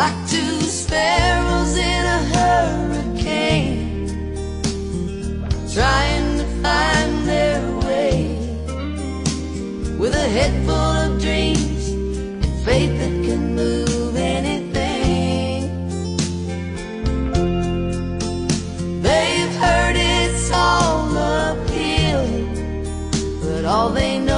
like two sparrows in a hurricane, trying to find their way, with a head full of dreams and faith that can move anything. They've heard it's all uphill, but all they know